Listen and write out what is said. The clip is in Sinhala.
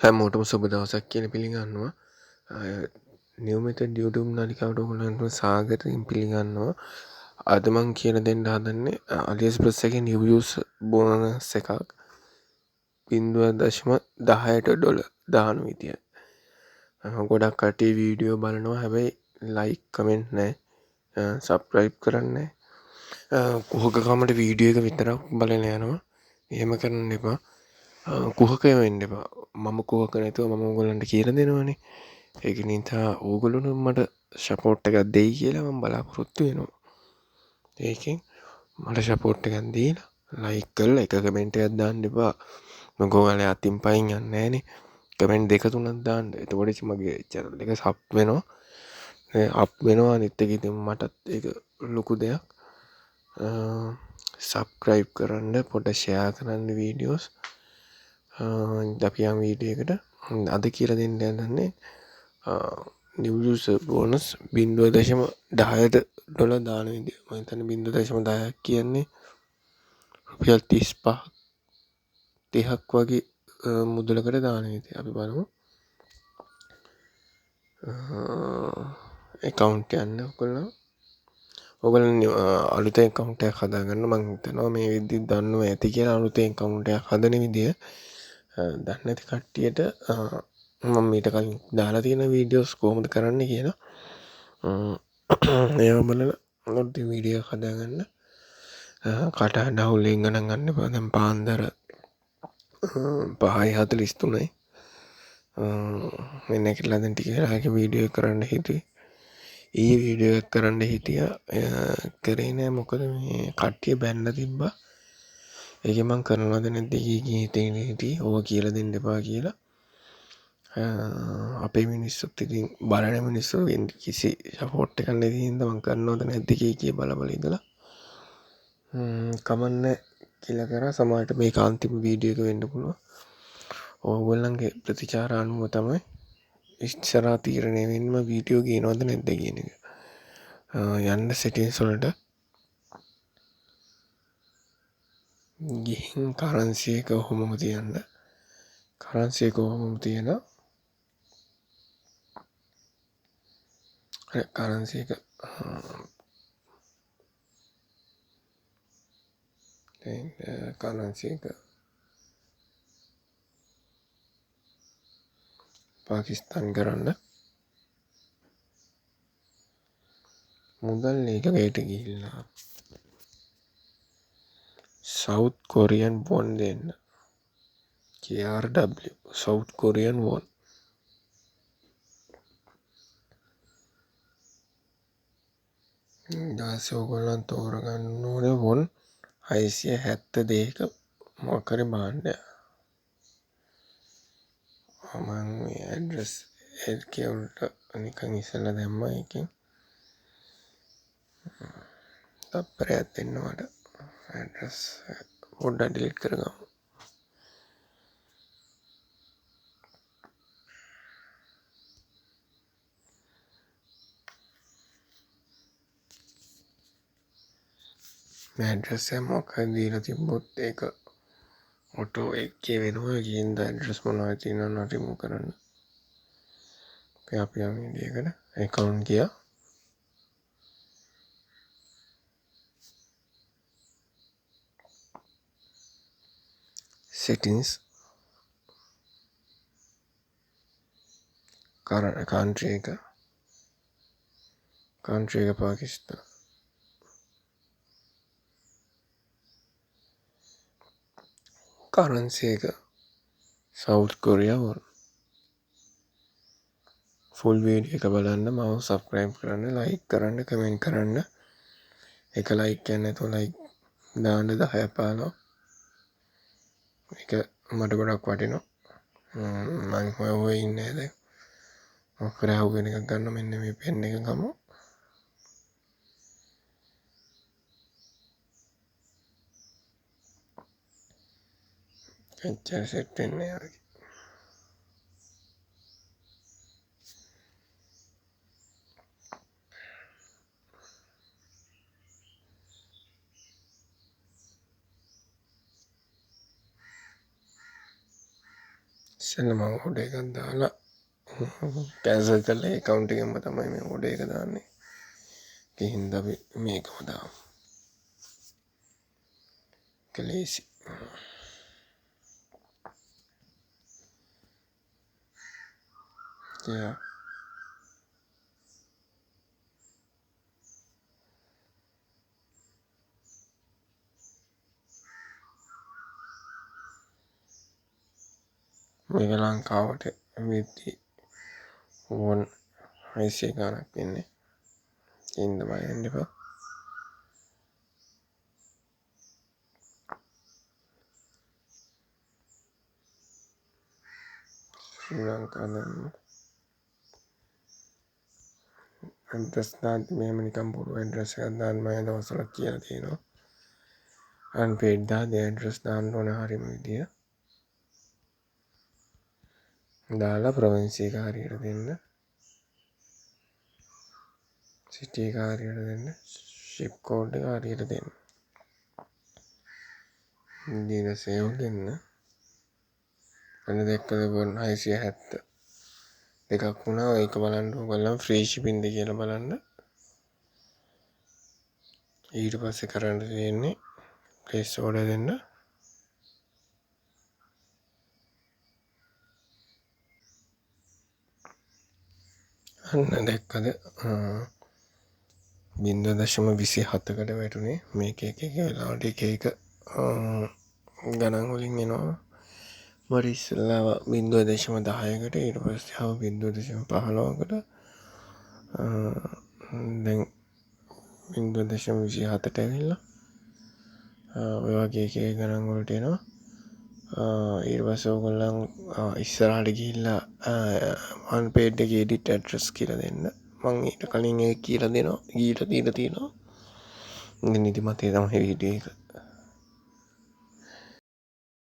හැමෝටම සුබ දවසක් කියලා පිළිගන්නවා. new method YouTube නාලිකාවට ඔයගොල්ලන්ව සාගතයෙන් පිළිගන්නවා. අද මම කියලා දෙන්න හදන්නේ AliExpress එකේ new use bonus එකක් 0.10ට ඩොලර් දාන විදිය. ගොඩක් කට්ටිය වීඩියෝ බලනවා හැබැයි like comment නැහැ. subscribe කරන්නේ නැහැ. කුහකකමට වීඩියෝ එක විතරක් බලලා යනවා. එහෙම කරන්න එපා. කුහකය වෙන්න එපා. මම කුහක නැතුව මම ඕගොල්ලන්ට කියලා දෙනවනේ. ඒක නිසා ඕගොල්ලෝ මට සපෝට් එකක් දෙයි කියලා මම බලාපොරොත්තු වෙනවා. ඒකෙන් මට සපෝට් එකක් දීලා ලයික් කරලා එක කමෙන්ට් එකක් දාන්න එපා. මොකද ඔයාලා අතින් පයින් යන්නේ නැහනේ. කමෙන්ට් දෙක තුනක් දාන්න. එතකොට මගේ channel එක සබ් වෙනවා. අප් වෙනවා. අනිත් එක ඉතින් මටත් ඒක ලොකු දෙයක්. සබ්ස්ක්‍රයිබ් කරන්න, පොඩ්ඩක් ෂෙයා කරන්න වීඩියෝස්. අපි යම් වීඩියෝ එකට අද කියලා දෙන්න යන්නේ new user bonus 0.10ට ඩොලර් දාන විදිය. මම හිතන්නේ 0.10ක් කියන්නේ රුපියල් 30ක් වගේ මුදලකට දාන විදිය. අපි බලමු. account යන්න ඔයගොල්ලෝ අලුතෙන් account එකක් හදාගන්න. මම හිතනවා මේ විදිහට දන්නවා ඇති කියලා අලුතෙන් account එකක් හදන විදිය. දන්නේ නැති කට්ටියට මම මීට කලින් දාලා තියෙන වීඩියෝස් කොහොමද කරන්න කියලා ඒවා බලලා අලුත් වීඩියෝ එකක් හදාගන්න. කටහඬ අවුලෙන් ගණන් ගන්න එපා. දැන් පාන්දර 5:43යි. මෙන්න කියලා දැන් ටික වෙලාවක වීඩියෝ එක කරන්න හිතුවේ. ඊයේ වීඩියෝ එක කරන්න හිටියා. කරේ නෑ මොකද මේ කට්ටිය බැන්න තිබ්බා. ඒකේ මං කරනවද නැද්ද හිටියේ ඕවා කියලා දෙන්න එපා කියලා. අපේ මිනිස්සුත් ඉතින් බලන මිනිස්සු කිසි සපෝට් එකක් නැති හින්දා මං කරනවද නැද්ද කිය බල ඉඳලා කමන්න කියලා කරා. සමහරට මේක අන්තිම වීඩියෝ එක වෙන්න පුළුවන්. ඕගොල්ලන්ගේ ප්‍රතිචාර අනුව තමයි ඉස්සරහා තීරණය වෙන්නම වීඩියෝ ගේනවද නැද්ද කියන එක. යන්න settings වලට ගිහින් currency එක කොහොමද තියන්න. currency එක කොහොමද තියලා currency එක currency එක පාකිස්තාන් කරන්න මුදල් ලේකකයට ගිහිල්ලා South Korean won දෙන්න. KRW South Korean won. ඊට ඔයගොල්ලන් තෝරගන්න ඕනේ වොන් 672ක මොකක් හරි භාණ්ඩයක්. මම මේ ඇඩ්‍රස් LK වලට නිකන් ඉස්සලා දැම්මා. එකෙන් තප්පරයක් දෙන්න මට. ඇඩ්‍රස් පොඩ්ඩක් ඩිලීට් කරගමු. මේ ඇඩ්‍රස් එක මොකක් හරි දීලා තිබ්බොත් ඒක ඔටෝ එකේ වෙනවා. කියනද ඇඩ්‍රස් මොනවද තියෙනවද රිමූව් කරන්න. අපි යමු මේකට account ගියා. settings country එක පාකිස්තාන්. currency එක South Korea වොන්. full video එක බලන්න, මාව subscribe කරන්න, like කරන්න, comment කරන්න. එක like කියන්නේ නැතුව like දාන්න 10 15. ඒක මට ගොඩක් වටිනවා. මම හොය ඉන්නේ දැන්. ඔක්කොම හුවෙන එකක් ගන්න. මෙන්න මේ පෙන් එක ගමු. එච්චර සෙට් වෙන්නේ නැහැ. ඉස්සෙල්ලා මම ඕඩර් එකක් දාලා කැන්සල් කරලා account එකෙන්ම තමයි මේ ඕඩර් එක දාන්නේ. ඒ හින්දා අපි මේකම දාමු. ලේසි. Yeah. මේක ලංකාවට වෙද්දි වොන් 600 ගාණක් වෙන්නේ. ඉන්න බය වෙන්න එපා. ශ්‍රී ලංකාවෙන් ඇඩ්‍රස් දාන්න මෙහෙම නිකන් බොරු ඇඩ්‍රස් එකක් දාන්න මම දවස්වල කියලා තියෙනවා. Unpaid දාදී ඇඩ්‍රස් දාන්න ඕන හරිම විදිය. දාලා ප්‍රොවින්ස් එක හරියට දෙන්න. සිටි එක හරියට දෙන්න. ෂිප් කෝඩ් එක හරියට දෙන්න. දීලා සේව් දෙන්න. අන්න දැක්කද 670 දෙකක් වුණා. ඒක බලන්න ඕගොල්ලෝ ෆ්‍රී shipping ද කියලා බලන්න. ඊට පස්සේ කරන්න තියෙන්නේ place order දෙන්න. අන්න දැක්කද 0.27කට වැටුනේ. මේක එක වෙලාවට එක ගණන් වලින් එනවා. මට ඉස්සෙල්ලා 0.10කට ඊට පස්සේ ආව 0.15කට දැන් 0.27ට ඇවිල්ලා ඔය වගේ එක ගණන් වලට එනවා. ඊට පස්සේ ඕගොල්ලන් ඉස්සරහට ගිහිල්ලා unpaid එකේ edit address කියලා දෙන්න. මම ඊට කලින් ඒක කියලා දෙනවා. ඊට දීලා තියෙනවා. ඉතින් මතේ තමයි වීඩියෝ එක